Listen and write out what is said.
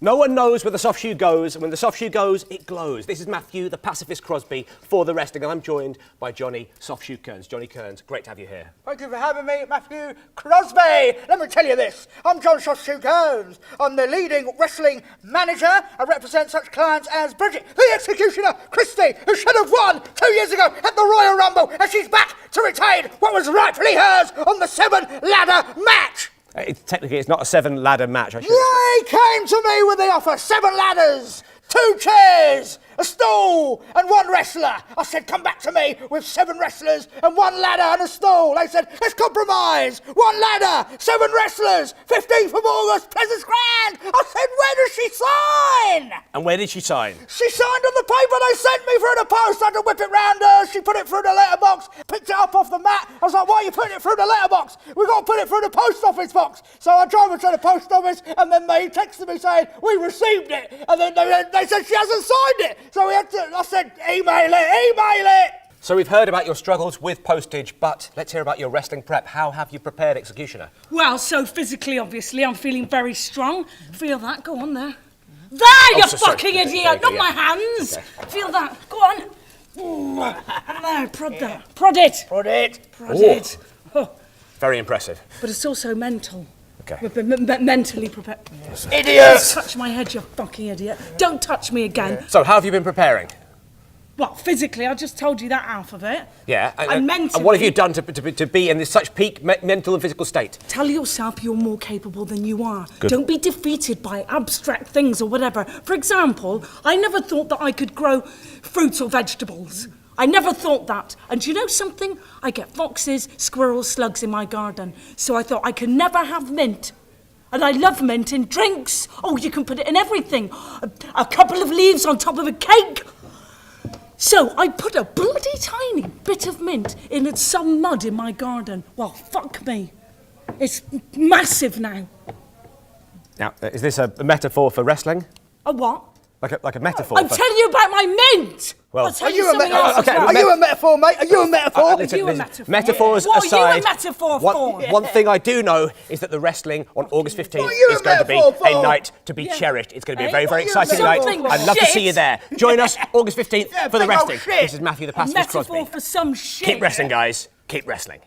No one knows where the soft shoe goes, and when the soft shoe goes, it glows. This is Matthew, the pacifist Crosby, for the wrestling, and I'm joined by Johnny Soft Shoe Kearns. Johnny Kearns, great to have you here. Thank you for having me, Matthew Crosby. Let me tell you this. I'm Johnny Soft Shoe Kearns. I'm the leading wrestling manager. I represent such clients as Bridget, the Executioner Christie, who should have won 2 years ago at the Royal Rumble, and she's back to retain what was rightfully hers on the 7-ladder match. Technically, it's not a 7-ladder match. They came to me with the offer, 7 ladders, 2 chairs, a stool and 1 wrestler. I said, come back to me with 7 wrestlers and 1 ladder and a stool. They said, let's compromise. 1 ladder, 7 wrestlers, 15th of August, Pleasance Grand. I said, where does she sign? And where did she sign? She signed on the paper they sent me through the post. I had to whip it round her. She put it through the letterbox, picked it up off the mat. I was like, why are you putting it through the letterbox? We've got to put it through the post office box. So I drove her to the post office, and then they texted me saying, we received it. And then they said she hasn't signed it. So I said, email it. So we've heard about your struggles with postage, but let's hear about your wrestling prep. How have you prepared, Executioner? Well, so physically, obviously, I'm feeling very strong. Feel that? Go on there. There, you fucking idiot! Not my hands! Okay. Feel that. Go on. There, prod that. Prod it. Prod it. Prod it. Oh. Very impressive. But it's also mental. Okay. We've been mentally prepared. Idiot! Don't touch my head, you fucking idiot. Don't touch me again. So, how have you been preparing? Well, physically, I just told you that half of it. Yeah. And mentally... And what have you done to be in this such peak mental and physical state? Tell yourself you're more capable than you are. Good. Don't be defeated by abstract things or whatever. For example, I never thought that I could grow fruits or vegetables. I never thought that. And do you know something? I get foxes, squirrels, slugs in my garden. So I thought I could never have mint. And I love mint in drinks. Oh, you can put it in everything. A couple of leaves on top of a cake. So I put a bloody tiny bit of mint in some mud in my garden. Well, fuck me. It's massive now. Now, is this a metaphor for wrestling? A what? Like a metaphor? I'm telling you about my mint! Well, I'll tell you something else as well. Are you a metaphor, mate? Are you a metaphor? Are you a metaphor? Metaphors What aside, are you a metaphor for? One thing I do know is that the wrestling on August 15th is going to be a night to be cherished. It's going to be a very, very exciting night. I'd love to see you there. Join us August 15th for the wrestling. This is Matthew, the pacifist Crosby. Metaphor for some shit. Keep wrestling, guys. Keep wrestling.